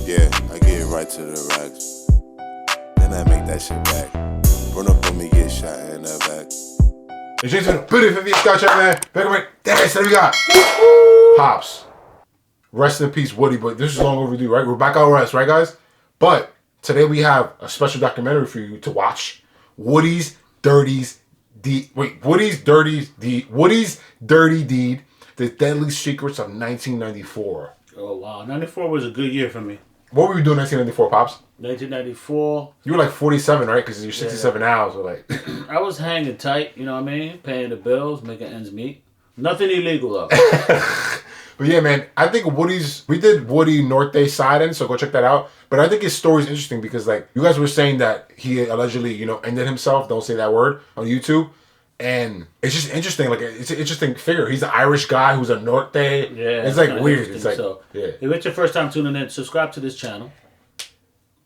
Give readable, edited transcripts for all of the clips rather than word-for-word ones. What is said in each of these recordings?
Yeah, I get right to the racks. Then I make that shit back. Run up on me, get shot in the back. Et j'ai une pretty 50 scotch out there. Damn it, so we got Pops. Rest in peace, Woody. But this is long overdue, right? We're back on rest, right, guys? But today we have a special documentary for you to watch. Woody's Dirty Deed. The Deadly Secrets of 1994. Oh, wow. 94 was a good year for me. What were you doing in 1994, Pops? 1994. You were like 47, right? Because you're 67 now, so like... I was hanging tight, you know what I mean? Paying the bills, making ends meet. Nothing illegal, though. But yeah, man, I think we did Woody Norte Side-In, so go check that out. But I think his story is interesting because, like, you guys were saying that he allegedly, ended himself, don't say that word, on YouTube. And it's just interesting, like, it's an interesting figure. He's an Irish guy who's a Norte. Yeah. It's like weird. It's like, so, yeah. If it's your first time tuning in, subscribe to this channel.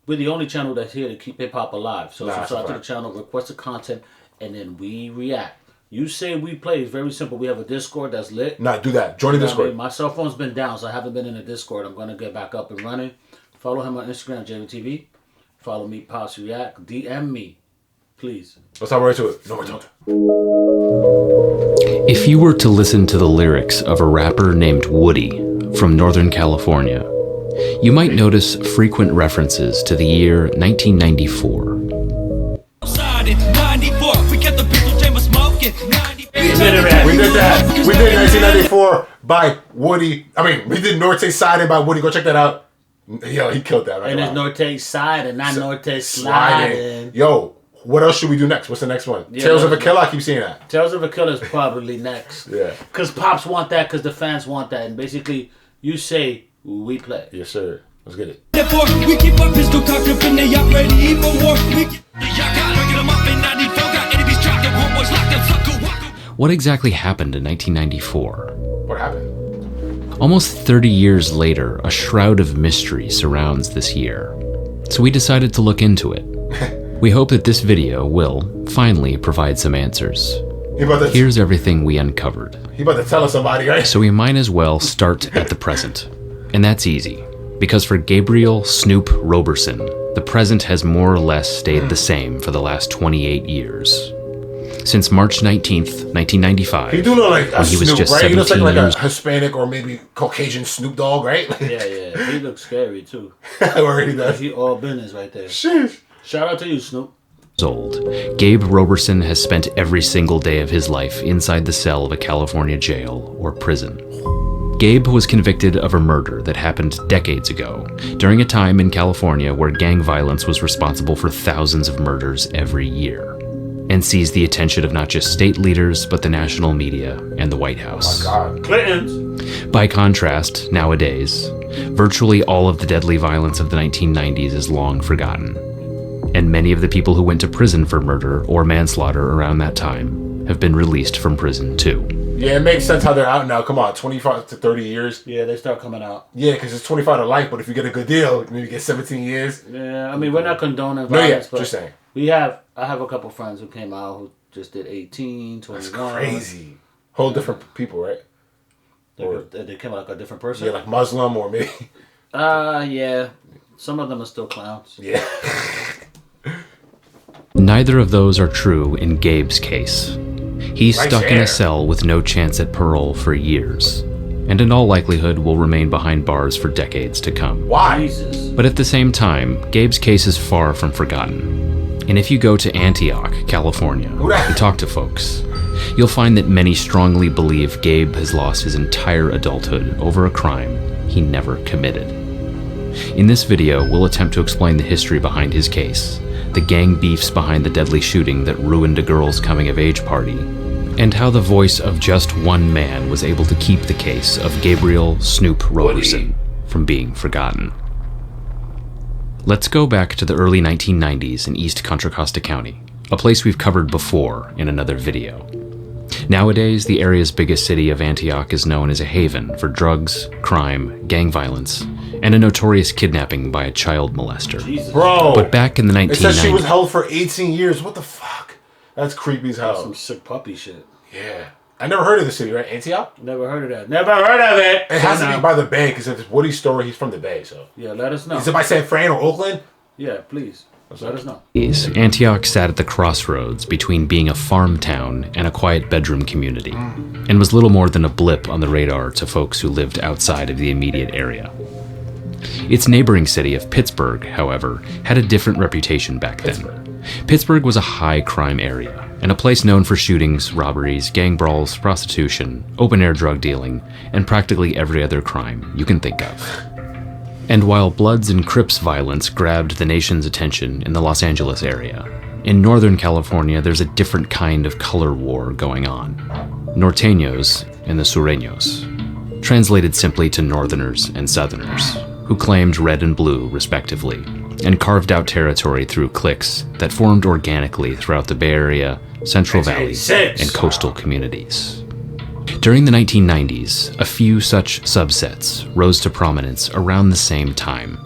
We're the only channel that's here to keep hip-hop alive. So subscribe to the channel, request the content, and then we react. You say we play. It's very simple. We have a Discord that's lit. Nah, do that. Join the Discord. I mean? My cell phone's been down, so I haven't been in the Discord. I'm going to get back up and running. Follow him on Instagram, JVTV. Follow me, Pops React. DM me, please. Let's hop right to it. No, don't. If you were to listen to the lyrics of a rapper named Woody from Northern California, you might notice frequent references to the year 1994. We did that. We did 1994 by Woody. We did Norte Side-In by Woody. Go check that out. Yo, he killed that. Right? And it's Norte Side and not Norte Slide. Yo, what else should we do next? What's the next one? Yeah, Tales of a Killer. I keep seeing that. Tales of a Killer is probably next. Yeah. Because Pops want that, because the fans want that. And basically, you say, we play. Yes, sir. Let's get it. We keep our pistol cocked up and they up ready for war. What exactly happened in 1994? What happened? Almost 30 years later, a shroud of mystery surrounds this year. So we decided to look into it. We hope that this video will, finally, provide some answers. Here's everything we uncovered. He about to tell us somebody, right? So we might as well start at the present. And that's easy. Because for Gabriel Snoop Roberson, the present has more or less stayed the same for the last 28 years. Since March 19th, 1995, he do look like a he was Snoop, just right? He looks like years. a Hispanic or maybe Caucasian Snoop Dogg, right? Yeah. He looks scary, too. Where he does. He all business right there. Sheesh. Shout out to you, Snoop. Old, Gabe Roberson has spent every single day of his life inside the cell of a California jail or prison. Gabe was convicted of a murder that happened decades ago, during a time in California where gang violence was responsible for thousands of murders every year, and seized the attention of not just state leaders, but the national media and the White House. Oh my God. Clintons. By contrast, nowadays, virtually all of the deadly violence of the 1990s is long forgotten, and many of the people who went to prison for murder or manslaughter around that time have been released from prison too. Yeah, it makes sense how they're out now. Come on, 25 to 30 years. Yeah, they start coming out. Yeah, because it's 25 to life, but if you get a good deal, maybe you get 17 years. Yeah, we're not condoning violence, but just saying. I have a couple friends who came out who just did 18, 21. That's crazy. Whole different people, right? They came out like a different person? Yeah, like Muslim or maybe. Yeah. Some of them are still clowns. Yeah. Neither of those are true in Gabe's case. He's stuck in a cell with no chance at parole for years, and in all likelihood will remain behind bars for decades to come. Why? Jesus. But at the same time, Gabe's case is far from forgotten. And if you go to Antioch, California, and talk to folks, you'll find that many strongly believe Gabe has lost his entire adulthood over a crime he never committed. In this video, we'll attempt to explain the history behind his case, the gang beefs behind the deadly shooting that ruined a girl's coming-of-age party, and how the voice of just one man was able to keep the case of Gabriel Snoop Roberson from being forgotten. Let's go back to the early 1990s in East Contra Costa County, a place we've covered before in another video. Nowadays, the area's biggest city of Antioch is known as a haven for drugs, crime, gang violence, and a notorious kidnapping by a child molester. Jesus. Bro. But back in the 1990s... It says she was held for 18 years. What the fuck? That's creepy as hell. Some sick puppy shit. Yeah. I never heard of the city, right? Antioch? Never heard of that. Never heard of it. It has to be by the Bay, because if it's Woodie's story, he's from the Bay, so. Yeah, let us know. Is it by San Fran or Oakland? Yeah, please. Let us know. Antioch sat at the crossroads between being a farm town and a quiet bedroom community, and was little more than a blip on the radar to folks who lived outside of the immediate area. Its neighboring city of Pittsburgh, however, had a different reputation back then. Pittsburgh was a high-crime area, and a place known for shootings, robberies, gang brawls, prostitution, open-air drug dealing, and practically every other crime you can think of. And while Bloods and Crips violence grabbed the nation's attention in the Los Angeles area, in Northern California there's a different kind of color war going on. Norteños and the Sureños. Translated simply to Northerners and Southerners, who claimed red and blue, respectively, and carved out territory through cliques that formed organically throughout the Bay Area, Central Valley, and coastal communities. During the 1990s, a few such subsets rose to prominence around the same time.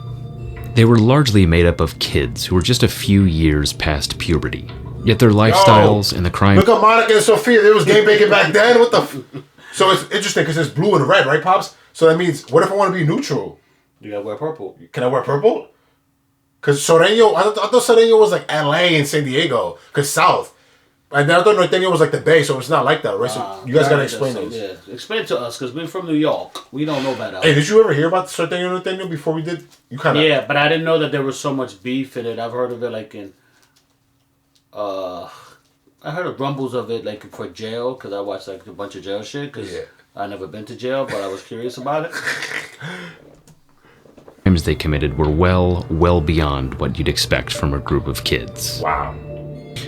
They were largely made up of kids who were just a few years past puberty, yet their lifestyles and the crime... Look at Monica and Sophia, there was game bacon back then, what the So it's interesting, because it's blue and red, right, Pops? So that means, what if I want to be neutral? You gotta wear purple. Can I wear purple? Because Sureño, I thought Sureño was like LA and San Diego, because South. And then I thought Norteño was like the Bay, so it's not like that, right? So you guys gotta explain those. Yeah, explain to us, because we're from New York. We don't know about that. Hey, did you ever hear about Norteño before we did? You kind of. Yeah, but I didn't know that there was so much beef in it. I've heard of it like in. I heard of rumbles of it like for jail, because I watched like a bunch of jail shit. Because I never been to jail, but I was curious about it. Crimes they committed were well beyond what you'd expect from a group of kids. Wow.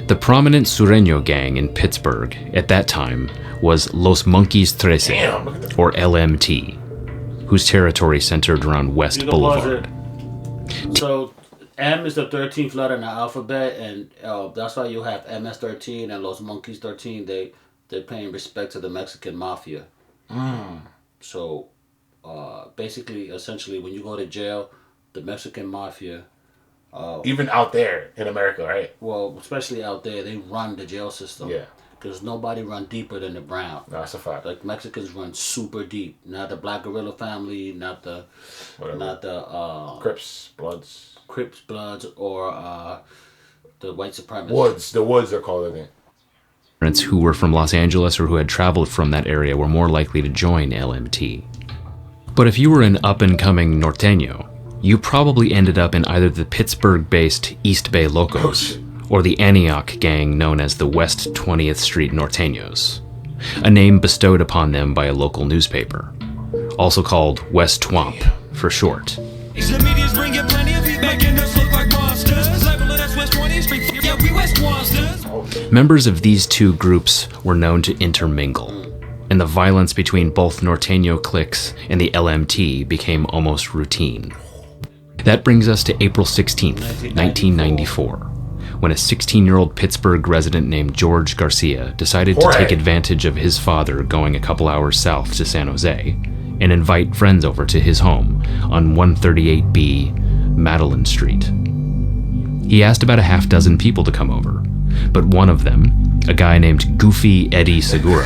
The prominent Sureño gang in Pittsburgh at that time was Los Monkeys 13, or LMT, whose territory centered around West Boulevard. So, M is the 13th letter in the alphabet, and that's why you have MS-13 and Los Monkeys 13. They're paying respect to the Mexican mafia. So, basically, essentially, when you go to jail, the Mexican mafia... even out there in America, right? Well, especially out there, they run the jail system. Yeah. Because nobody run deeper than the Brown. No, that's a fact. Like Mexicans run super deep. Not the Black Gorilla family, not the Crips, Bloods, or the white supremacists. Woods. The Woods are called again. Parents who were from Los Angeles or who had traveled from that area were more likely to join LMT. But if you were an up-and-coming Norteño, you probably ended up in either the Pittsburgh-based East Bay Locos or the Antioch gang known as the West 20th Street Norteños, a name bestowed upon them by a local newspaper, also called West Twomp for short. The media's bringing plenty of feedback making us look like monsters. Level of us West 20th Street, yeah, we West monsters. Members of these two groups were known to intermingle, and the violence between both Norteño cliques and the LMT became almost routine. That brings us to April 16th, 1994, when a 16-year-old Pittsburgh resident named George Garcia decided to take advantage of his father going a couple hours south to San Jose and invite friends over to his home on 138B Madeline Street. He asked about a half dozen people to come over, but one of them, a guy named Goofy Eddie Segura,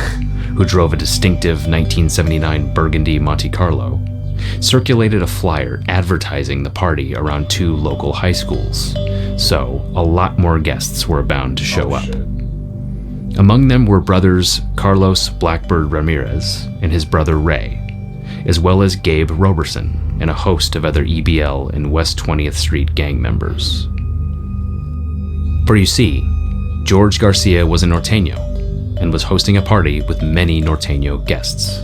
who drove a distinctive 1979 Burgundy Monte Carlo, circulated a flyer advertising the party around two local high schools, so a lot more guests were bound to show up. Among them were brothers Carlos Blackbird Ramirez and his brother Ray, as well as Gabe Roberson and a host of other EBL and West 20th Street gang members. For you see, George Garcia was a Norteño and was hosting a party with many Norteño guests,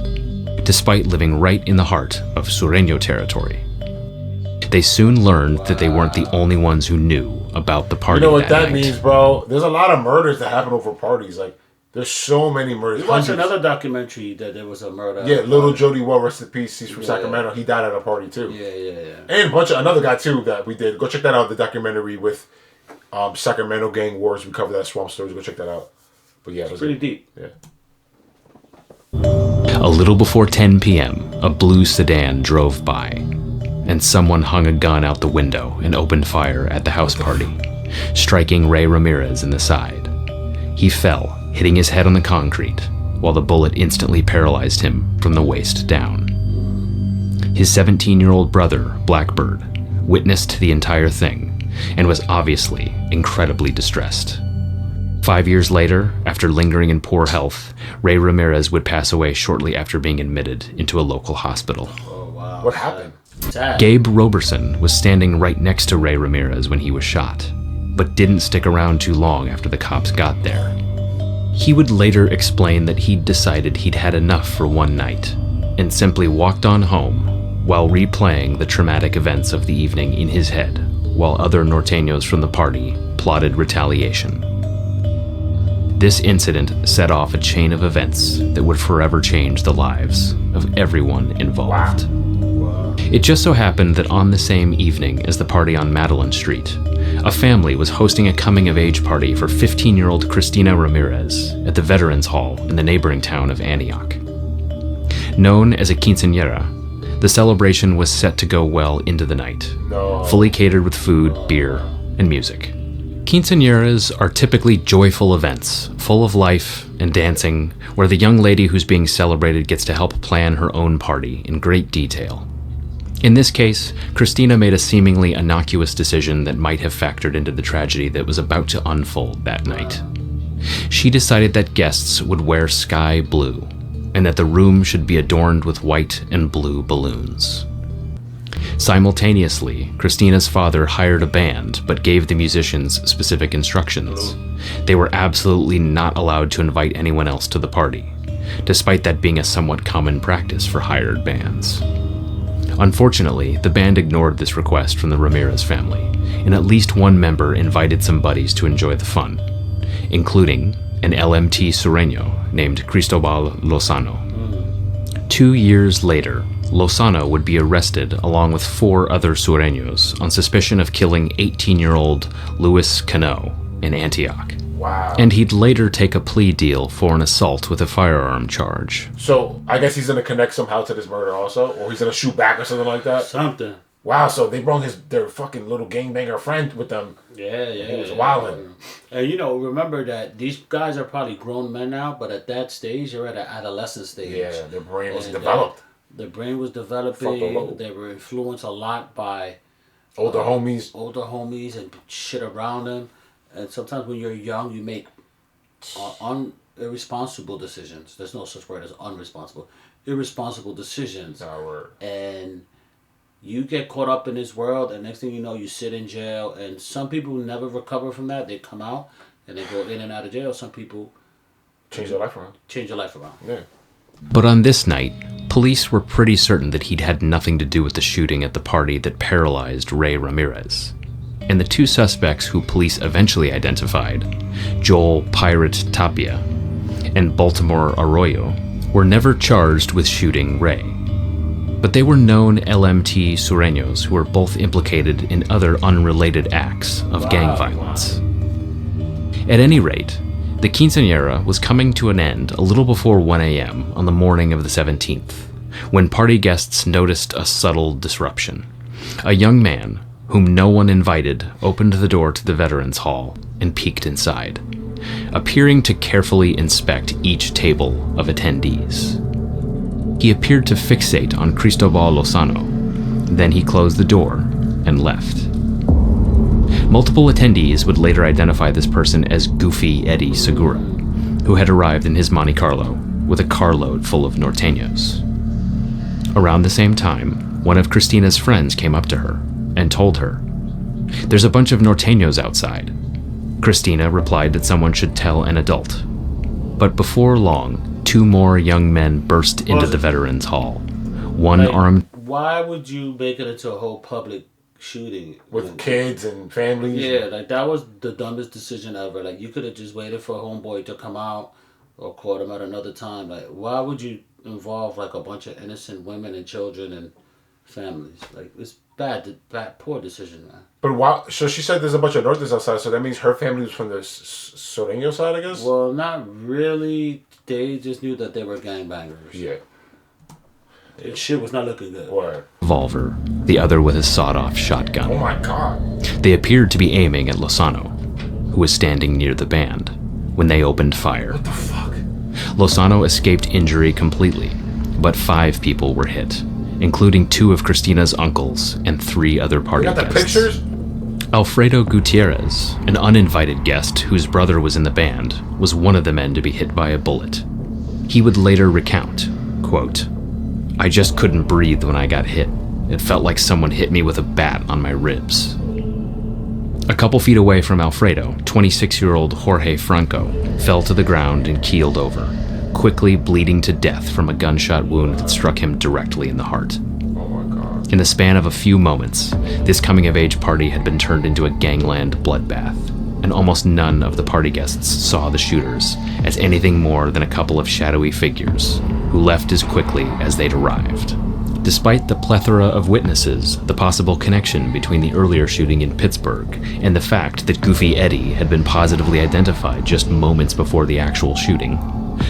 despite living right in the heart of Sureño territory. They soon learned that they weren't the only ones who knew about the party. You know what that night. means, bro? There's a lot of murders that happen over parties. Like, there's so many murders. We watched another documentary that there was a murder. Yeah, little Jody Well, rest in peace. He's from Sacramento. He died at a party too. Yeah. And a bunch of another guy too that we did. Go check that out. The documentary with Sacramento gang wars. We covered that Swamp Stories. Go check that out. But yeah, it was pretty deep. Yeah. A little before 10 p.m., a blue sedan drove by, and someone hung a gun out the window and opened fire at the house party, striking Ray Ramirez in the side. He fell, hitting his head on the concrete, while the bullet instantly paralyzed him from the waist down. His 17-year-old brother, Blackbird, witnessed the entire thing and was obviously incredibly distressed. 5 years later, after lingering in poor health, Ray Ramirez would pass away shortly after being admitted into a local hospital. Oh, wow. What happened? Sad. Gabe Roberson was standing right next to Ray Ramirez when he was shot, but didn't stick around too long after the cops got there. He would later explain that he'd decided he'd had enough for one night and simply walked on home while replaying the traumatic events of the evening in his head, while other norteños from the party plotted retaliation. This incident set off a chain of events that would forever change the lives of everyone involved. Wow. It just so happened that on the same evening as the party on Madeline Street, a family was hosting a coming-of-age party for 15-year-old Cristina Ramirez at the Veterans Hall in the neighboring town of Antioch. Known as a quinceañera, the celebration was set to go well into the night, fully catered with food, beer, and music. Quinceañeras are typically joyful events, full of life and dancing, where the young lady who's being celebrated gets to help plan her own party in great detail. In this case, Cristina made a seemingly innocuous decision that might have factored into the tragedy that was about to unfold that night. She decided that guests would wear sky blue, and that the room should be adorned with white and blue balloons. Simultaneously, Christina's father hired a band but gave the musicians specific instructions. They were absolutely not allowed to invite anyone else to the party, despite that being a somewhat common practice for hired bands. Unfortunately, the band ignored this request from the Ramirez family, and at least one member invited some buddies to enjoy the fun, including an LMT Sureño named Cristobal Lozano. 2 years later, Lozano would be arrested along with 4 other Sureños on suspicion of killing 18-year-old Luis Cano in Antioch. Wow. And he'd later take a plea deal for an assault with a firearm charge. So I guess he's gonna connect somehow to this murder also, or he's gonna shoot back or something like that. Something. Wow. So they brought their fucking little gangbanger friend with them. Yeah. He was wilding. And remember that these guys are probably grown men now, but at that stage, they're at an adolescent stage. Yeah, their brain was And, developed. Their brain was developing. They were influenced a lot by Older homies. and shit around them. And sometimes when you're young, you make irresponsible decisions. There's no such word as unresponsible. Irresponsible decisions. And you get caught up in this world, and next thing you know, you sit in jail. And some people never recover from that. They come out and they go in and out of jail. Some people Change their life around. Yeah. But on this night, police were pretty certain that he'd had nothing to do with the shooting at the party that paralyzed Ray Ramirez. And the 2 suspects who police eventually identified, Joel Pirate Tapia and Baltimore Arroyo, were never charged with shooting Ray. But they were known LMT Sureños who were both implicated in other unrelated acts of gang violence. At any rate, the quinceañera was coming to an end a little before 1 a.m. on the morning of the 17th, when party guests noticed a subtle disruption. A young man, whom no one invited, opened the door to the Veterans Hall and peeked inside, appearing to carefully inspect each table of attendees. He appeared to fixate on Cristobal Lozano. Then he closed the door and left. Multiple attendees would later identify this person as Goofy Eddie Segura, who had arrived in his Monte Carlo with a carload full of norteños. Around the same time, one of Christina's friends came up to her and told her, "There's a bunch of norteños outside." Cristina replied that someone should tell an adult. But before long, 2 more young men burst into the Veterans Hall. One armed... Why would you make it into a whole public shooting? With kids and families? Yeah, that was the dumbest decision ever. You could have just waited for a homeboy to come out or caught him at another time. Why would you involve a bunch of innocent women and children and families? It's bad, poor decision, man. But why? So she said there's a bunch of Northers outside, so that means her family was from the Sureño side, I guess? Well, not really. They just knew that they were gangbangers. Yeah. Shit was not looking good. What? Revolver, the other with a sawed-off shotgun. Oh my god. They appeared to be aiming at Lozano, who was standing near the band, when they opened fire. What the fuck? Lozano escaped injury completely, but 5 people were hit, including 2 of Christina's uncles and 3 other party You got the guests. pictures? Alfredo Gutierrez, an uninvited guest whose brother was in the band, was one of the men to be hit by a bullet. He would later recount, quote, "I just couldn't breathe when I got hit. It felt like someone hit me with a bat on my ribs." A couple feet away from Alfredo, 26-year-old Jorge Franco fell to the ground and keeled over, quickly bleeding to death from a gunshot wound that struck him directly in the heart. Oh my God. In the span of a few moments, this coming-of-age party had been turned into a gangland bloodbath, and almost none of the party guests saw the shooters as anything more than a couple of shadowy figures who left as quickly as they'd arrived. Despite the plethora of witnesses, the possible connection between the earlier shooting in Pittsburgh and the fact that Goofy Eddie had been positively identified just moments before the actual shooting,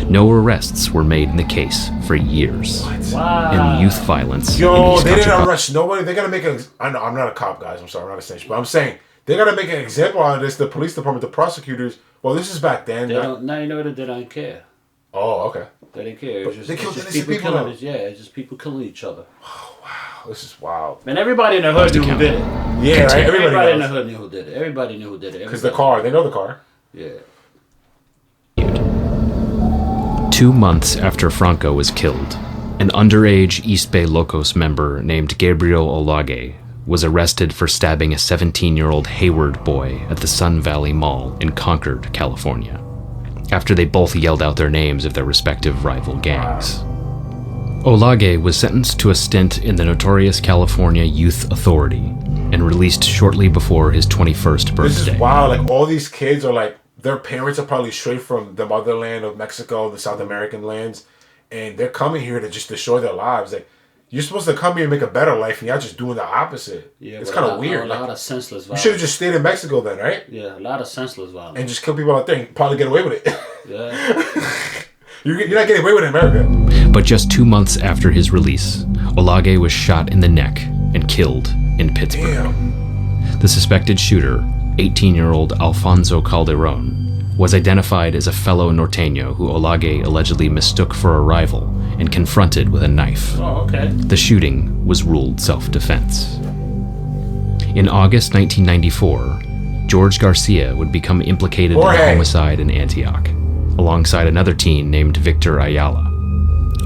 no arrests were made in the case for years. Wow. And youth violence in Yo, East they didn't County- arrest nobody. They gotta make an. I'm not a cop, guys. I'm sorry, I'm not a snitch, but I'm saying they gotta make an example out of this. The police department, the prosecutors. Well, this is back then. They don't, now you know that they don't care. Oh, okay. They didn't care. But It's just, they it's killed just innocent people, killing though. it. Yeah, it's just people killing each other. This is wild. And everybody in the hood knew who did it. Yeah, right. Everybody in the Everybody hood knew who did it. Everybody knew who did it. because the car. They know the car. Yeah. 2 months after Franco was killed, an underage East Bay Locos member named Gabriel Olage was arrested for stabbing a 17-year-old Hayward boy at the Sun Valley Mall in Concord, California, after they both yelled out their names of their respective rival gangs. Olage was sentenced to a stint in the notorious California Youth Authority and released shortly before his 21st birthday. This is wild. Like all these kids are like their parents are probably straight from the motherland of Mexico, the South American lands, and they're coming here to just destroy their lives. Like you're supposed to come here and make a better life, and y'all just doing the opposite. Yeah, it's but kind a of weird. A lot Like, of senseless you violence. should have just stayed in Mexico then, right? Yeah, a lot of senseless violence. And just kill people out there and probably get away with it. Yeah. You're not getting away with it in America. But just 2 months after his release, Olage was shot in the neck and killed in Pittsburgh. Damn. The suspected shooter, 18-year-old Alfonso Calderon, was identified as a fellow Norteño who Olage allegedly mistook for a rival and confronted with a knife. Oh, okay. The shooting was ruled self-defense. In August 1994, George Garcia would become implicated in a Jorge. homicide in Antioch, alongside another teen named Victor Ayala.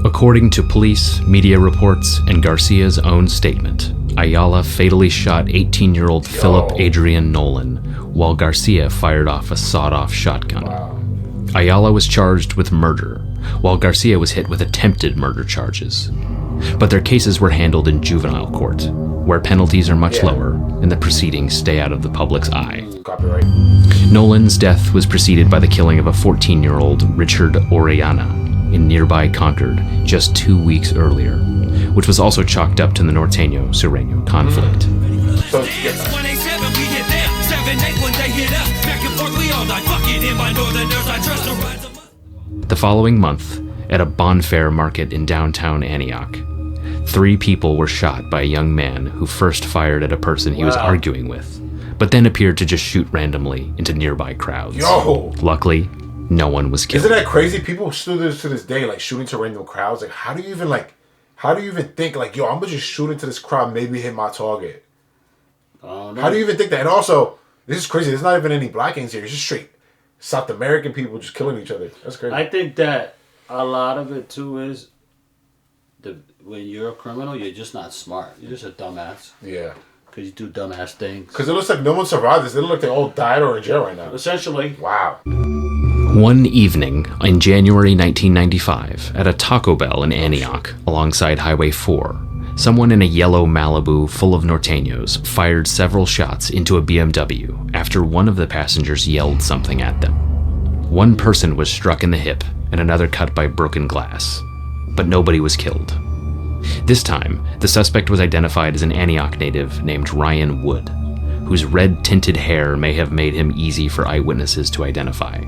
According to police, media reports, and Garcia's own statement, Ayala fatally shot 18-year-old Philip Adrian Nolan, while Garcia fired off a sawed-off shotgun. Ayala was charged with murder, while Garcia was hit with attempted murder charges. But their cases were handled in juvenile court, where penalties are much lower and the proceedings stay out of the public's eye. Copyright. Nolan's death was preceded by the killing of a 14-year-old Richard Orellana in nearby Concord just 2 weeks earlier, which was also chalked up to the Norteño-Sureño conflict. So, 187, we hit them. 7-8 when they hit us. Back and forth, we all die. Fuck it, in my northerners, I trust the rise of... The following month, at a bonfire market in downtown Antioch, 3 people were shot by a young man who first fired at a person he was arguing with, but then appeared to just shoot randomly into nearby crowds. Yo! Luckily, no one was killed. Isn't that crazy? People still do this to this day, like shooting to random crowds. Like, how do you even think like, yo, I'm gonna just shoot into this crowd, maybe hit my target? Oh, no. How do you even think that? And also, this is crazy. There's not even any black gangs here. It's just straight South American people just killing each other. That's crazy. I think that a lot of it too is when you're a criminal, you're just not smart. You're just a dumbass Yeah. because you do dumbass things. Because it looks like no one survived this. They look like they all died or in jail right now. Essentially, Wow. One evening in January 1995, at a Taco Bell in Antioch, alongside Highway 4, someone in a yellow Malibu full of Norteños fired several shots into a BMW after one of the passengers yelled something at them. One person was struck in the hip and another cut by broken glass, but nobody was killed. This time, the suspect was identified as an Antioch native named Ryan Wood, whose red-tinted hair may have made him easy for eyewitnesses to identify.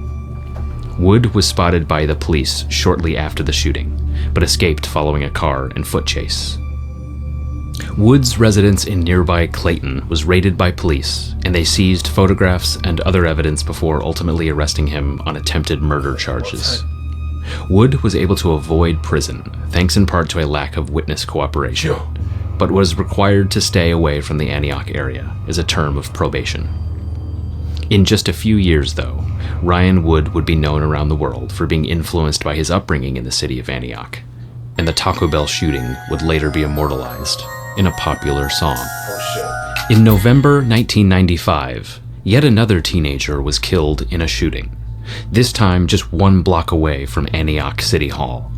Wood was spotted by the police shortly after the shooting, but escaped following a car and foot chase. Wood's residence in nearby Clayton was raided by police, and they seized photographs and other evidence before ultimately arresting him on attempted murder charges. Wood was able to avoid prison, thanks in part to a lack of witness cooperation, but was required to stay away from the Antioch area as a term of probation. In just a few years, though, Ryan Wood would be known around the world for being influenced by his upbringing in the city of Antioch, and the Taco Bell shooting would later be immortalized in a popular song. Oh, shit. In November 1995, yet another teenager was killed in a shooting, this time just 1 block away from Antioch City Hall.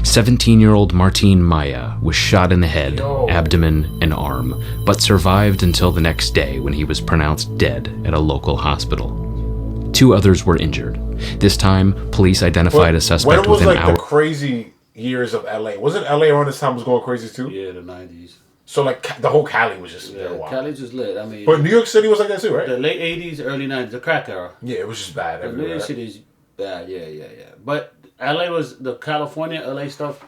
17-year-old Martine Maya was shot in the head, abdomen, and arm, but survived until the next day when he was pronounced dead at a local hospital. 2 others were injured. This time, police identified a suspect within hours. When it was like the crazy years of LA, wasn't LA around this time was going crazy too? Yeah, the 90s. So like the whole Cali was just there. Yeah, Cali just lit. I mean, but New York City was like that too, right? The late 80s, early 90s, the crack era. Yeah, it was just bad everywhere. New York City's bad, yeah. But LA was the California, LA stuff.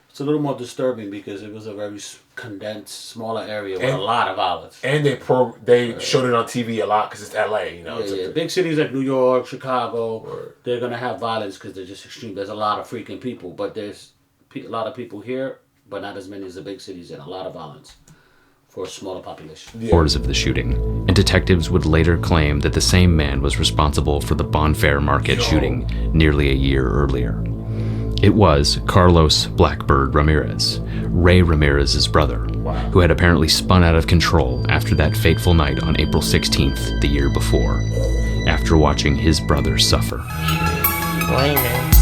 It's a little more disturbing because it was a very condensed, smaller area with a lot of violence. And they showed it on TV a lot because it's LA, you know. Yeah. Big cities like New York, Chicago, they're gonna have violence because they're just extreme. There's a lot of freaking people, but there's a lot of people here, but not as many as the big cities, and a lot of violence for a smaller population. Hours of the shooting, and detectives would later claim that the same man was responsible for the Bonfair Market shooting nearly a year earlier. It was Carlos Blackbird Ramirez, Ray Ramirez's brother, who had apparently spun out of control after that fateful night on April 16th the year before, after watching his brother suffer. Raymond,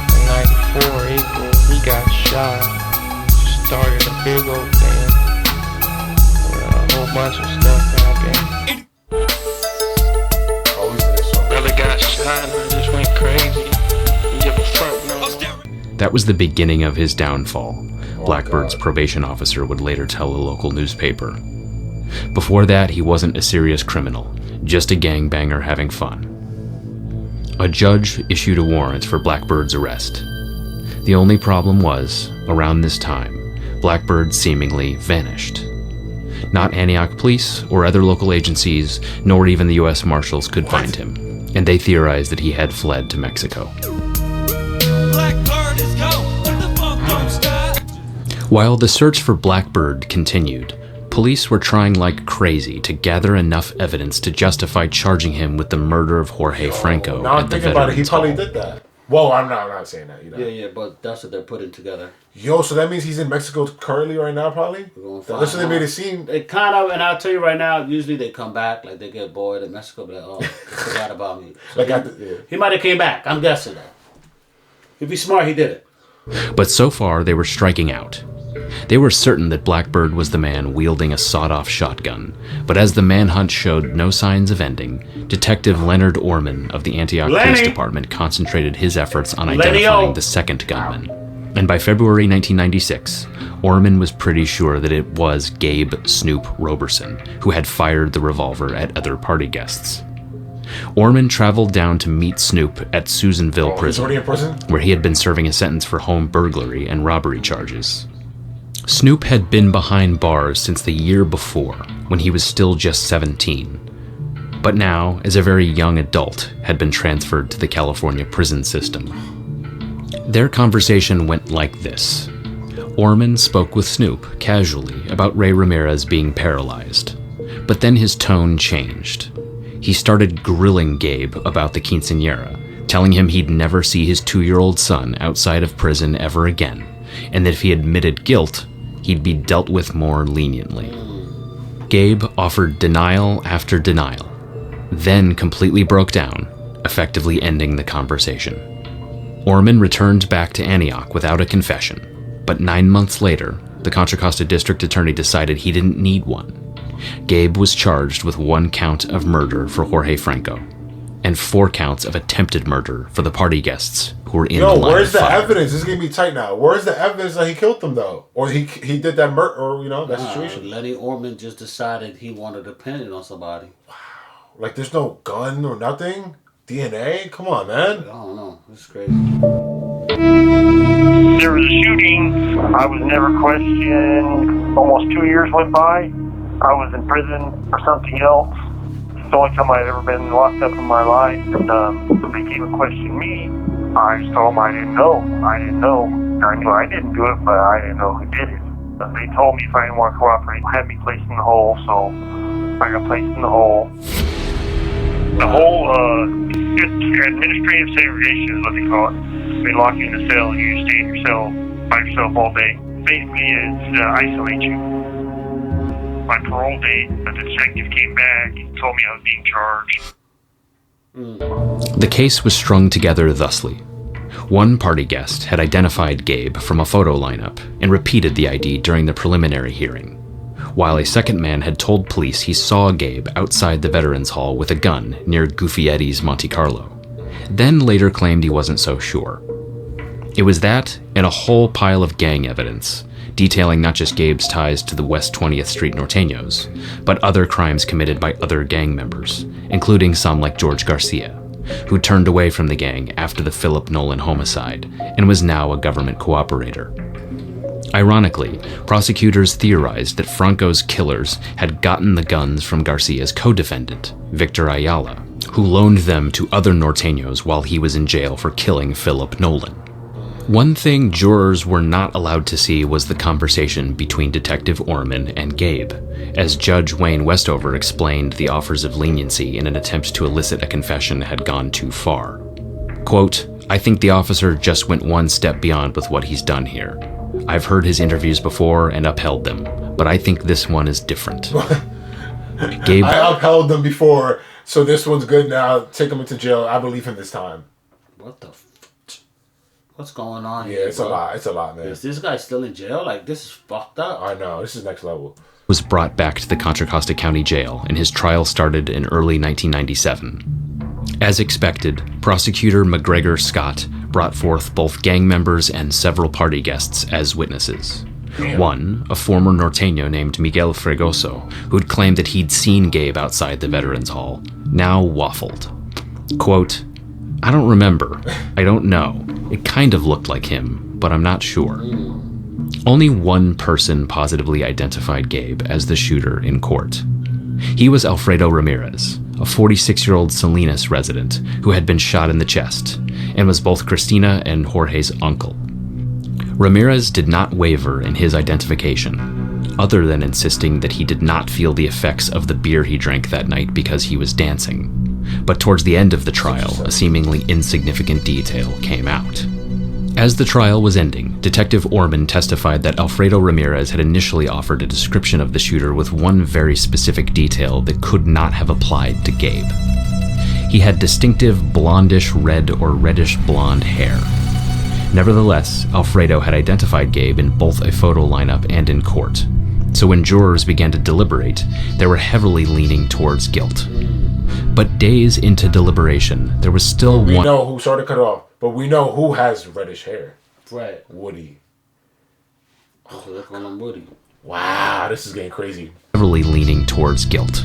the night before April, he got shot, started a big old thing. A whole bunch of stuff happened. Brother got shot and I just went crazy. Didn't give a fuck, no. That was the beginning of his downfall, Blackbird's probation officer would later tell a local newspaper. Before that, he wasn't a serious criminal, just a gangbanger having fun. A judge issued a warrant for Blackbird's arrest. The only problem was, around this time, Blackbird seemingly vanished. Not Antioch police or other local agencies, nor even the U.S. Marshals could find him, and they theorized that he had fled to Mexico. Blackbird is gone, but the funk don't stop. While the search for Blackbird continued, police were trying like crazy to gather enough evidence to justify charging him with the murder of Jorge Franco now I'm at the thinking about it, he Veterans probably Hall. did that. Well, I'm not saying that, you know. Yeah, but that's what they're putting together. Yo, so that means he's in Mexico currently right now, probably? That's what they made it seem. They kind of, and I'll tell you right now, usually they come back, like they get bored in Mexico, be like, oh, forgot about me. So he might have came back, I'm guessing though. If he's smart, he did it. But so far, they were striking out. They were certain that Blackbird was the man wielding a sawed-off shotgun, but as the manhunt showed no signs of ending, Detective Leonard Orman of the Antioch Police Department concentrated his efforts on identifying the second gunman. And by February 1996, Orman was pretty sure that it was Gabe Snoop Roberson, who had fired the revolver at other party guests. Orman traveled down to meet Snoop at Susanville Prison, He's already in prison? where he had been serving a sentence for home burglary and robbery charges. Snoop had been behind bars since the year before, when he was still just 17, but now, as a very young adult, had been transferred to the California prison system. Their conversation went like this. Orman spoke with Snoop casually about Ray Ramirez being paralyzed, but then his tone changed. He started grilling Gabe about the quinceañera, telling him he'd never see his 2-year-old son outside of prison ever again, and that if he admitted guilt, he'd be dealt with more leniently. Gabe offered denial after denial, then completely broke down, effectively ending the conversation. Orman returned back to Antioch without a confession, but 9 months later, the Contra Costa District Attorney decided he didn't need one. Gabe was charged with 1 count of murder for Jorge Franco, and 4 counts of attempted murder for the party guests who were in the line of fire. Where's the evidence? This is gonna be tight now. Where's the evidence that he killed them though, or he did that murder, or that situation? Lenny Orman just decided he wanted to pin it on somebody. Wow, like there's no gun or nothing. DNA? Come on, man. I don't know. This is crazy. There was a shooting. I was never questioned. Almost 2 years went by. I was in prison for something else. It's the only time I've ever been locked up in my life. And they came and questioned me. I just told them I didn't know. I knew I didn't do it, but I didn't know who did it. But they told me if I didn't want to cooperate, had me placed in the hole, so I got placed in the hole. The whole administrative segregation is what they call it. They lock you in the cell and you stay in your cell by yourself all day. Basically, it's isolate you. My parole date, the detective came back and told me I was being charged. The case was strung together thusly. One party guest had identified Gabe from a photo lineup and repeated the ID during the preliminary hearing, while a second man had told police he saw Gabe outside the Veterans Hall with a gun near Goofy Eddie's Monte Carlo, then later claimed he wasn't so sure. It was that and a whole pile of gang evidence, detailing not just Gabe's ties to the West 20th Street Norteños, but other crimes committed by other gang members, including some like George Garcia, who turned away from the gang after the Philip Nolan homicide and was now a government cooperator. Ironically, prosecutors theorized that Franco's killers had gotten the guns from Garcia's co-defendant, Victor Ayala, who loaned them to other Norteños while he was in jail for killing Philip Nolan. One thing jurors were not allowed to see was the conversation between Detective Orman and Gabe, as Judge Wayne Westover explained the offers of leniency in an attempt to elicit a confession had gone too far. Quote, "I think the officer just went one step beyond with what he's done here. I've heard his interviews before and upheld them, but I think this one is different." Gabe, I upheld them before, so this one's good now. Take him into jail. I believe him this time. What the what's going on Yeah, here? it's a lot. It's a lot, man. Is this guy still in jail? Like, this is fucked up. I know. This is next level. was brought back to the Contra Costa County Jail, and his trial started in early 1997. As expected, prosecutor McGregor Scott brought forth both gang members and several party guests as witnesses. One, a former Norteño named Miguel Fregoso, who'd claimed that he'd seen Gabe outside the Veterans Hall, now waffled. Quote, "I don't remember. I don't know. It kind of looked like him, but I'm not sure." Only one person positively identified Gabe as the shooter in court. He was Alfredo Ramirez, a 46-year-old Salinas resident who had been shot in the chest, and was both Christina and Jorge's uncle. Ramirez did not waver in his identification, other than insisting that he did not feel the effects of the beer he drank that night because he was dancing. But towards the end of the trial, a seemingly insignificant detail came out. As the trial was ending, Detective Orman testified that Alfredo Ramirez had initially offered a description of the shooter with one very specific detail that could not have applied to Gabe. He had distinctive blondish red or reddish blonde hair. Nevertheless, Alfredo had identified Gabe in both a photo lineup and in court. So when jurors began to deliberate, they were heavily leaning towards guilt. But days into deliberation, there was still We one... know who, sorry to cut off, but we know who has reddish hair. Right. Woodie. Look on Woodie. Wow, this is getting crazy. Heavily leaning towards guilt.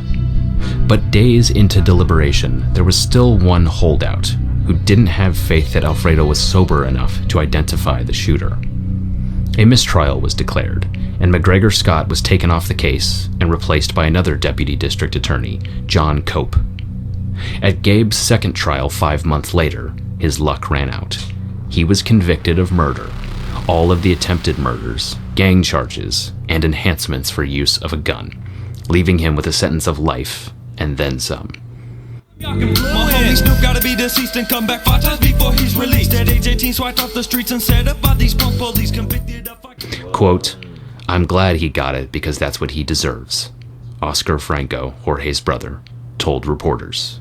But days into deliberation, there was still one holdout who didn't have faith that Alfredo was sober enough to identify the shooter. A mistrial was declared, and McGregor Scott was taken off the case and replaced by another deputy district attorney, John Cope. At Gabe's second trial 5 months later, his luck ran out. He was convicted of murder, all of the attempted murders, gang charges, and enhancements for use of a gun, leaving him with a sentence of life and then some. My homie Snoop gotta be deceased and come back 5 times before he's released. At age 18, swiped off the streets and set up by these punk police convicted of fucking... Quote, "I'm glad he got it because that's what he deserves," Oscar Franco, Jorge's brother, told reporters.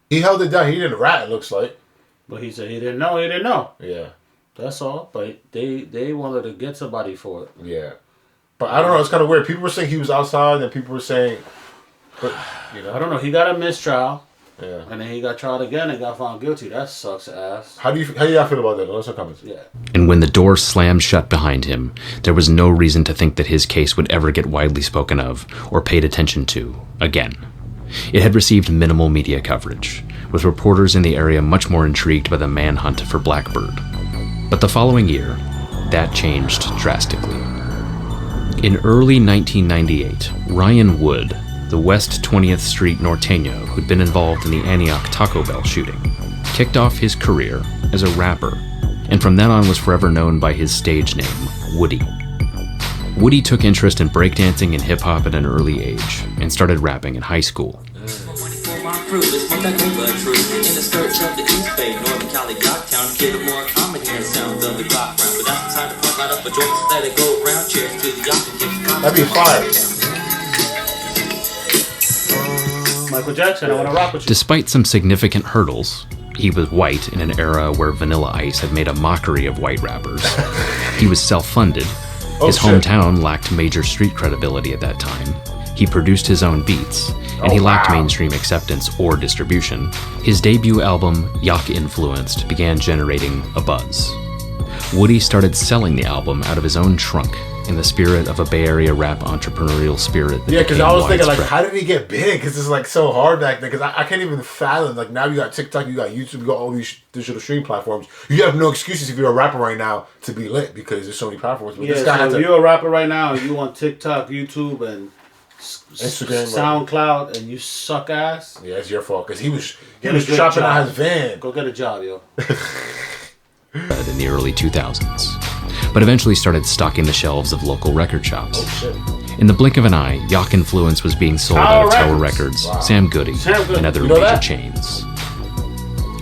He held it down. He didn't rat, it looks like. But he said he didn't know. He didn't know. Yeah. That's all. But they wanted to get somebody for it. Yeah. But I don't know. It's kind of weird. People were saying he was outside, and people were saying... But, you know. I don't know. He got a mistrial. Yeah. And then he got tried again and got found guilty. That sucks ass. How do y'all feel about that? Let's have comments. Yeah. And when the door slammed shut behind him, there was no reason to think that his case would ever get widely spoken of or paid attention to again. It had received minimal media coverage, with reporters in the area much more intrigued by the manhunt for Blackbird. But the following year, that changed drastically. In early 1998, Ryan Wood, the West 20th Street Norteño who'd been involved in the Antioch Taco Bell shooting, kicked off his career as a rapper, and from then on was forever known by his stage name, Woodie. Woodie took interest in breakdancing and hip-hop at an early age, and started rapping in high school. That'd be fire. Michael Jackson, I want to rock with you. Despite some significant hurdles, he was white in an era where Vanilla Ice had made a mockery of white rappers. He was self-funded. His hometown lacked major street credibility at that time. He produced his own beats, and he lacked mainstream acceptance or distribution. His debut album, Yak Influenced, began generating a buzz. Woodie started selling the album out of his own trunk in the spirit of a Bay Area rap entrepreneurial spirit. Yeah, because I was thinking, like, how did he get big? Because it's, like, so hard back then. Because I can't even fathom. Like, now you got TikTok, you got YouTube, you got all these digital stream platforms. You have no excuses if you're a rapper right now to be lit because there's so many platforms. But Yeah, this guy so if you're a rapper right now and you on TikTok, YouTube, and Instagram, SoundCloud, and you suck ass. Yeah, it's your fault. Because he was chopping out his van. Go get a job, yo. In the early 2000s, but eventually started stocking the shelves of local record shops. Oh, shit. In the blink of an eye, Yak Influence was being sold out of Tower Records, Sam Goody, and other major chains.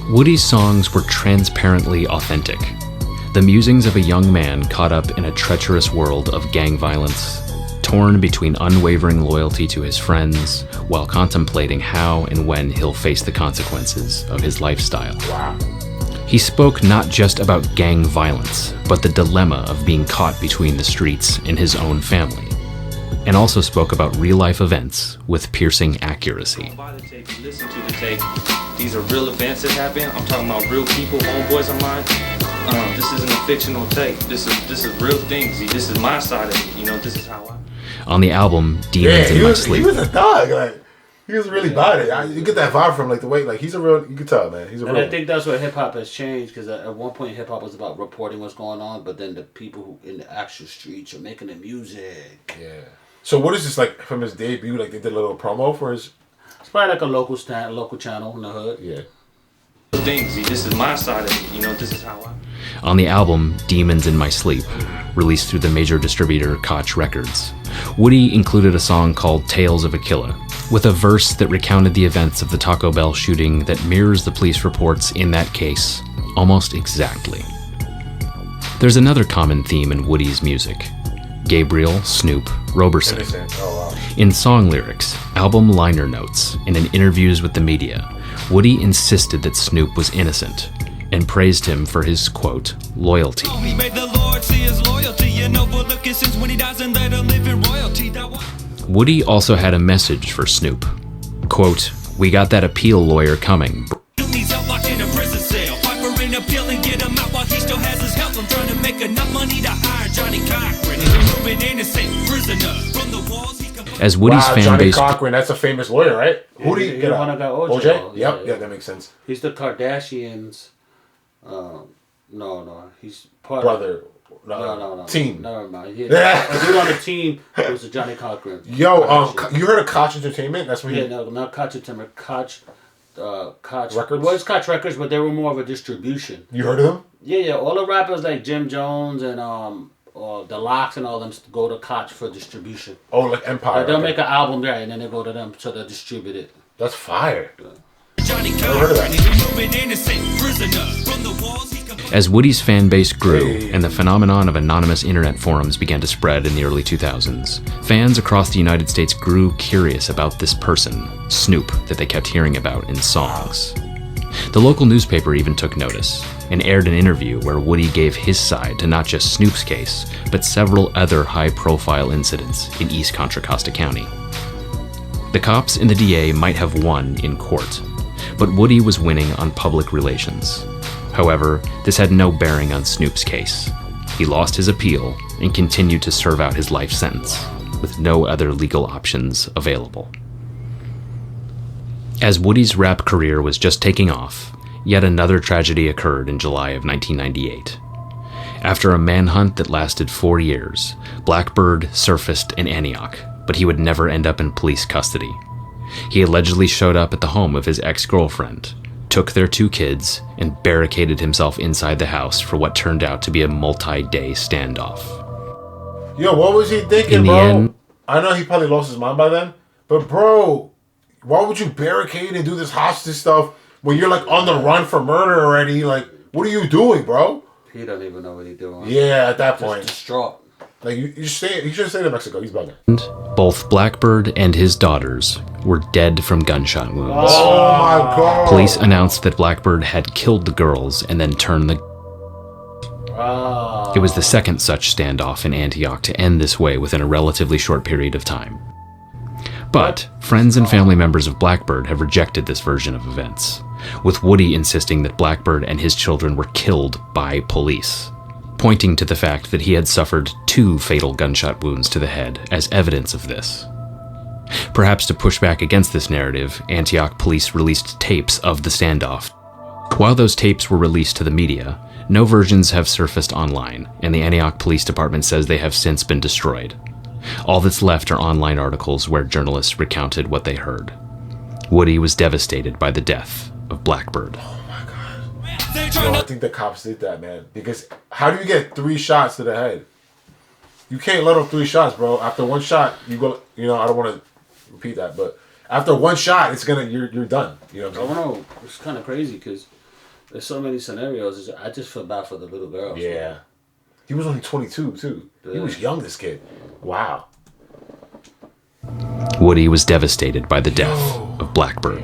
Woodie's songs were transparently authentic. The musings of a young man caught up in a treacherous world of gang violence, torn between unwavering loyalty to his friends, while contemplating how and when he'll face the consequences of his lifestyle. Wow. He spoke not just about gang violence, but the dilemma of being caught between the streets and his own family, and also spoke about real-life events with piercing accuracy. Buy the tape, you listen to the tape. These are real events that happen. I'm talking about real people, homeboys of mine. This isn't a fictional tape. This is real things. This is my side of it. You know, this is how I. On the album Demons in My Sleep. He was a thug. Like, he was really about it. You get that vibe from, like, the way, like, he's a real, you can tell, man. He's a real. And I think that's where hip hop has changed, because at one point hip hop was about reporting what's going on, but then the people who in the actual streets are making the music. Yeah. So what is this, like, from his debut? Like, they did a little promo for his. It's probably like a local channel in the hood. Yeah. Things. This is my side of it. You know, this is how I. On the album Demons in My Sleep, released through the major distributor Koch Records, Woodie included a song called Tales of a Killer, with a verse that recounted the events of the Taco Bell shooting that mirrors the police reports in that case almost exactly. There's another common theme in Woodie's music: Gabriel, Snoop, Roberson. Oh, wow. In song lyrics, album liner notes, and in interviews with the media, Woodie insisted that Snoop was innocent and praised him for his, quote, loyalty. He made the Lord see his loyalty and overlook his sins when he dies and let him live in royalty. Woodie also had a message for Snoop. Quote, "We got that appeal lawyer coming. Needs help locked in a prison cell. Fight for an appeal and get him out while he still has his health. I'm trying to make enough money to hire Johnny Cochran. He's moving innocent prisoner from the walls. As Woodie's fan Johnny base. Cochran, that's a famous lawyer, right? Who do you get? One that got OJ. OJ? Yeah, Yep, that makes sense. He's the Kardashians. No, he's part Brother. No. Team. Never mind. Yeah. A dude on the team was a Johnny Cochran. Yo, you heard of Koch Entertainment? That's what Yeah, no, not Koch Entertainment. Koch Records? Well, it's Koch Records, but they were more of a distribution. You heard of them? Yeah. All the rappers like Jim Jones and the Locks and all them go to Koch for distribution. Oh, like Empire. Like they'll make an album there and then they go to them so they'll distribute it. That's fire. Johnny heard of that. Cochran, moving innocent prisoner from the walls. As Woodie's fan base grew and the phenomenon of anonymous internet forums began to spread in the early 2000s, fans across the United States grew curious about this person, Snoop, that they kept hearing about in songs. The local newspaper even took notice and aired an interview where Woodie gave his side to not just Snoop's case, but several other high-profile incidents in East Contra Costa County. The cops and the DA might have won in court, but Woodie was winning on public relations. However, this had no bearing on Snoop's case. He lost his appeal and continued to serve out his life sentence, with no other legal options available. As Woodie's rap career was just taking off, yet another tragedy occurred in July of 1998. After a manhunt that lasted 4 years, Blackbird surfaced in Antioch, but he would never end up in police custody. He allegedly showed up at the home of his ex-girlfriend, took their 2 kids and barricaded himself inside the house for what turned out to be a multi-day standoff. Yo, what was he thinking, In the bro? end- I know he probably lost his mind by then, but bro, why would you barricade and do this hostage stuff when you're like on the run for murder already? Like, what are you doing, bro? He doesn't even know what he's doing. Yeah, at that Just point. distraught. Like, you should stay in Mexico. He's bugging. Both Blackbird and his daughters were dead from gunshot wounds. Oh my god. Police announced that Blackbird had killed the girls and then turned the... It was the second such standoff in Antioch to end this way within a relatively short period of time. But friends and family members of Blackbird have rejected this version of events, with Woodie insisting that Blackbird and his children were killed by police, pointing to the fact that he had suffered 2 fatal gunshot wounds to the head as evidence of this. Perhaps to push back against this narrative, Antioch police released tapes of the standoff. While those tapes were released to the media, no versions have surfaced online, and the Antioch Police Department says they have since been destroyed. All that's left are online articles where journalists recounted what they heard. Woodie was devastated by the death of Blackbird. Yo, I think the cops did that, man. Because how do you get 3 shots to the head? You can't let off 3 shots, bro. After 1 shot, you go. You know, I don't want to repeat that, but after 1 shot, it's gonna you're done. You know what I'm I saying? don't know. It's kind of crazy because there's so many scenarios. I just feel bad for the little girls. Yeah. He was only 22 too. He was young, this kid. Wow. Woodie was devastated by the death of Blackbird.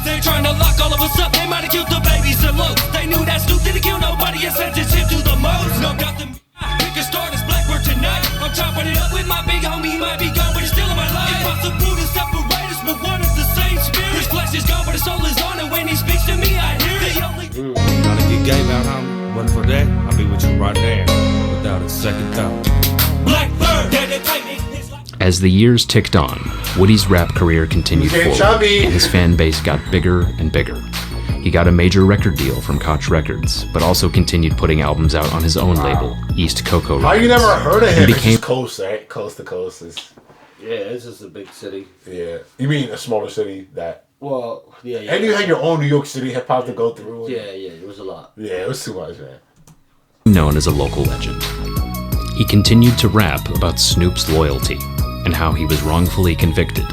They trying to lock all of us up, they might have killed the babies and low. They knew that Snoop didn't kill nobody and sentenced him to the most. No doubt the pick a start as Blackbird tonight. I'm chopping it up with my big homie, he might be gone, but he's still in my life. Impossible to separate us, but one is the same spirit. His flesh is gone, but his soul is on, and when he speaks to me, I hear it. Gotta get Gabe out, homie. Wasn't for that, I'll be with you right there, without a second thought. Blackbird, dedicated his life. As the years ticked on, Woodie's rap career continued He became forward, chubby. and his fan base got bigger and bigger. He got a major record deal from Koch Records, but also continued putting albums out on his own label, East Coco Records. How you never heard of him? He It's became just coast, right? Coast to coast. Yeah, it's just a big city. Yeah. You mean a smaller city that... Well, yeah. And you had your own New York City hip hop to go through. Yeah, it was a lot. Yeah, it was too much, man. known as a local legend. He continued to rap about Snoop's loyalty and how he was wrongfully convicted,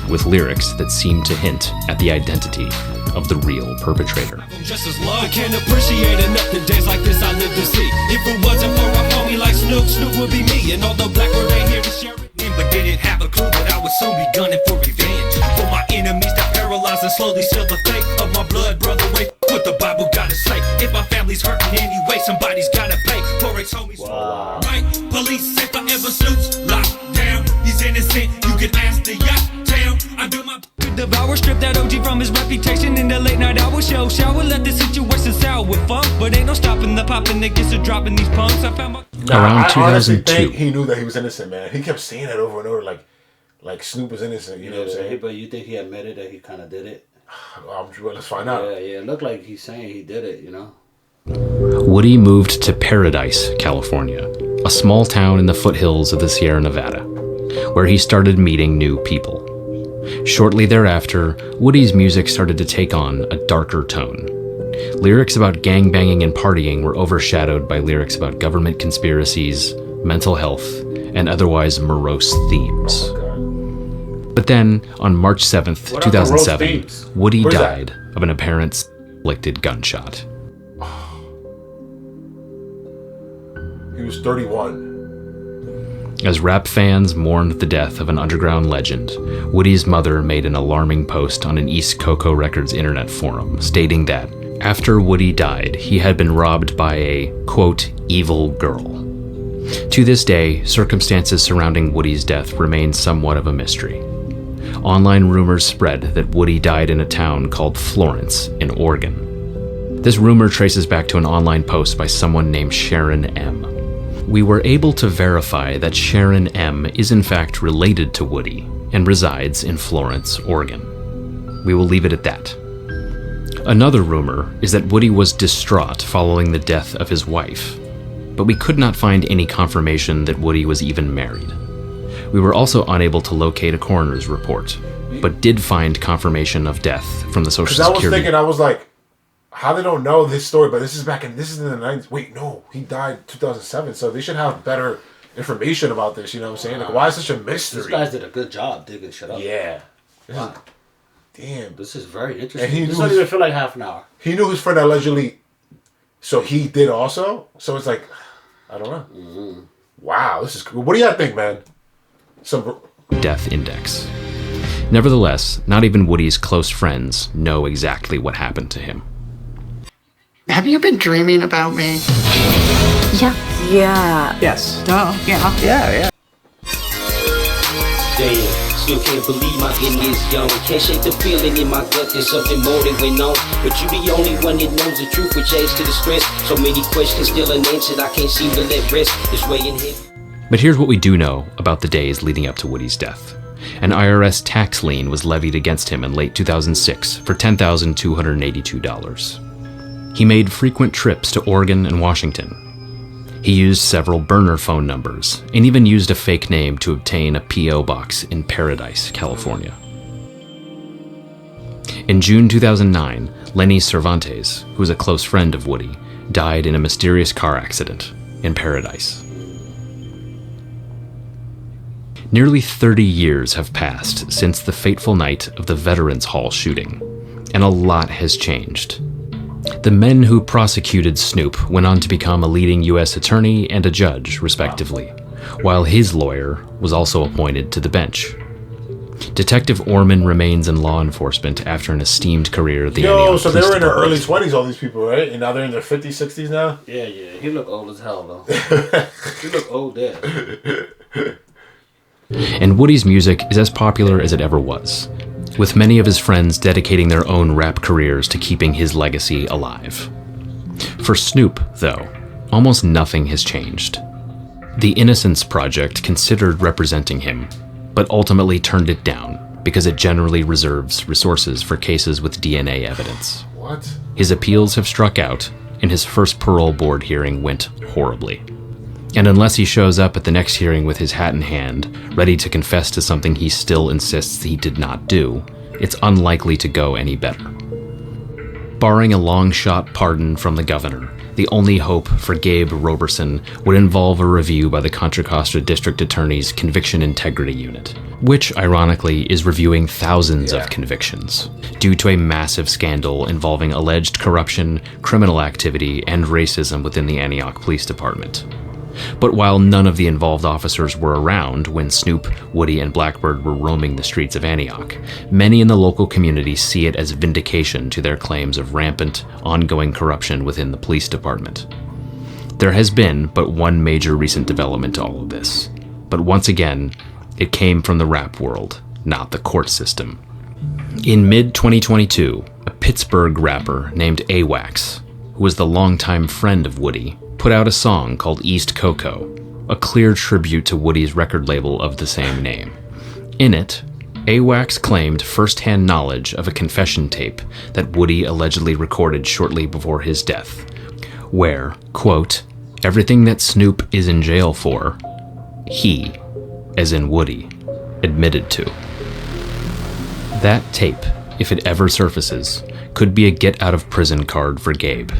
with lyrics that seemed to hint at the identity of the real perpetrator. Just as long, I can't appreciate enough the days like this I live to see. If it wasn't for a homie like Snoop, Snoop would be me. And although Blackbird ain't here to share it in, but didn't have a clue that I would soon be gunning for revenge. For my enemies that paralyze and slowly seal the fate of my blood brother. Wait, what the Bible gotta say? If my family's hurting anyway, somebody's gotta pay for its homies. Wow. Right? Police say forever Snoop's locked down. He's innocent, you can ask the yacht town. I do my devour, strip that OG from his reputation in the late night hour show. Shower, let the situation sour with funk, but ain't no stopping the popping that gets to dropping these punks. I found my Around I honestly 2002. think he knew that he was innocent, man. He kept saying that over and over, like Snoop was innocent. You know what I'm saying? But you think he admitted that he kind of did it? Let's find out. Yeah, it looked like he's saying he did it, you know? Woodie moved to Paradise, California, a small town in the foothills of the Sierra Nevada, where he started meeting new people. Shortly thereafter, Woodie's music started to take on a darker tone. Lyrics about gangbanging and partying were overshadowed by lyrics about government conspiracies, mental health, and otherwise morose themes. But then, on March 7th, What are the morose 2007, themes? Woodie Where's that? died of an apparent self-inflicted gunshot. He was 31. As rap fans mourned the death of an underground legend, Woodie's mother made an alarming post on an East Coco Records internet forum, stating that after Woodie died, he had been robbed by a, quote, evil girl. To this day, circumstances surrounding Woodie's death remain somewhat of a mystery. Online rumors spread that Woodie died in a town called Florence in Oregon. This rumor traces back to an online post by someone named Sharon M. We were able to verify that Sharon M. is in fact related to Woodie and resides in Florence, Oregon. We will leave it at that. Another rumor is that Woodie was distraught following the death of his wife, but we could not find any confirmation that Woodie was even married. We were also unable to locate a coroner's report, but did find confirmation of death from the Social Security. Because I was thinking, I was like, how they don't know this story, but this is in the 90s. Wait, no, he died 2007, so they should have better information about this, you know what I'm saying? Like, why is such a mystery? These guys did a good job digging shit up. Yeah. Wow. Damn. This is very interesting. And This doesn't even feel like half an hour. He knew his friend allegedly, so he did also? So it's like, I don't know. Mm-hmm. Wow, this is cool. What do y'all think, man? Death index. Nevertheless, not even Woodie's close friends know exactly what happened to him. Have you been dreaming about me? Yeah. Yeah. Yes. Duh. Yeah. Yeah. Damn, still can't believe my end is young. Can't shake the feeling in my gut, there's something more that went on. But you the only one that knows the truth, which adds to the stress. So many questions still unanswered, I can't seem to let rest. This way in here. But here's what we do know about the days leading up to Woodie's death. An IRS tax lien was levied against him in late 2006 for $10,282. He made frequent trips to Oregon and Washington. He used several burner phone numbers and even used a fake name to obtain a P.O. box in Paradise, California. In June 2009, Lenny Cervantes, who was a close friend of Woodie, died in a mysterious car accident in Paradise. Nearly 30 years have passed since the fateful night of the Veterans Hall shooting, and a lot has changed. The men who prosecuted Snoop went on to become a leading U.S. attorney and a judge, respectively, while his lawyer was also appointed to the bench. Detective Orman remains in law enforcement after an esteemed career at the Antioch so they were in their Department. early 20s, all these people, right? And now they're in their 50s, 60s now? Yeah. He look old as hell, though. He look old there. And Woodie's music is as popular as it ever was, with many of his friends dedicating their own rap careers to keeping his legacy alive. For Snoop, though, almost nothing has changed. The Innocence Project considered representing him, but ultimately turned it down because it generally reserves resources for cases with DNA evidence. What? His appeals have struck out, and his first parole board hearing went horribly. And unless he shows up at the next hearing with his hat in hand, ready to confess to something he still insists he did not do, it's unlikely to go any better. Barring a long-shot pardon from the governor, the only hope for Gabe Roberson would involve a review by the Contra Costa District Attorney's Conviction Integrity Unit, which, ironically, is reviewing thousands of convictions, due to a massive scandal involving alleged corruption, criminal activity, and racism within the Antioch Police Department. But while none of the involved officers were around when Snoop, Woodie, and Blackbird were roaming the streets of Antioch, many in the local community see it as vindication to their claims of rampant, ongoing corruption within the police department. There has been but one major recent development to all of this, but once again, it came from the rap world, not the court system. In mid-2022, a Pittsburgh rapper named AWAX, who was the longtime friend of Woodie, put out a song called East Coco, a clear tribute to Woodie's record label of the same name. In it, AWAX claimed first-hand knowledge of a confession tape that Woodie allegedly recorded shortly before his death, where, quote, everything that Snoop is in jail for, he, as in Woodie, admitted to. That tape, if it ever surfaces, could be a get-out-of-prison card for Gabe,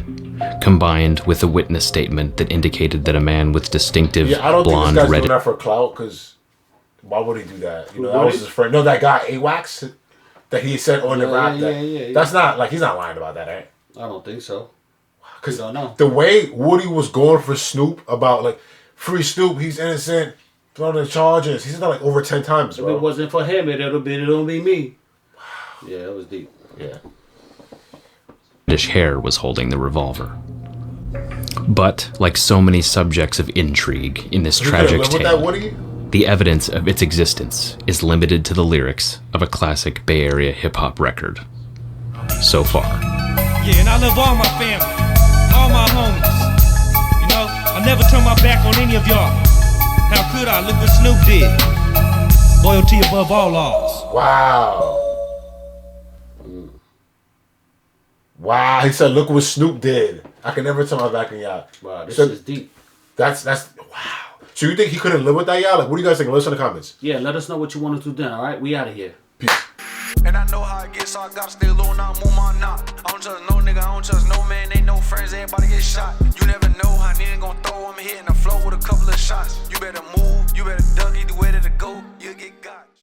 combined with a witness statement that indicated that a man with distinctive I don't blonde think this guy's red... doing that for clout, because why would he do that? You know, that was his friend. No, that guy, AWAX, that he said on the rap. That's not, like, he's not lying about that, right? I don't think so. Because don't know. The way Woodie was going for Snoop about, like, free Snoop, he's innocent, throw the charges. He said that, like, over 10 times, bro. If it wasn't for him, it'll be me. Yeah, it was deep. Yeah. Hair was holding the revolver. But, like so many subjects of intrigue in this tragic tale, the evidence of its existence is limited to the lyrics of a classic Bay Area hip-hop record. So far. Yeah, and I love all my family, all my homies. You know, I never turn my back on any of y'all. How could I? Look what Snoop did. Loyalty above all laws. Wow. Wow, he said, look what Snoop did. I can never turn my back on y'all. Wow, this is deep. That's wow. So you think he couldn't live with that, y'all? Like, what do you guys think? Let us in the comments. Yeah, let us know what you want to do then, alright? We out of here. Peace. And I know how it gets, so I gotta stay low and not move my knot. I don't trust no nigga, I don't trust no man, ain't no friends, everybody get shot. You never know how nigga gon' throw, I'm hitting the flow with a couple of shots. You better move, you better duck, either way to go, you'll get got.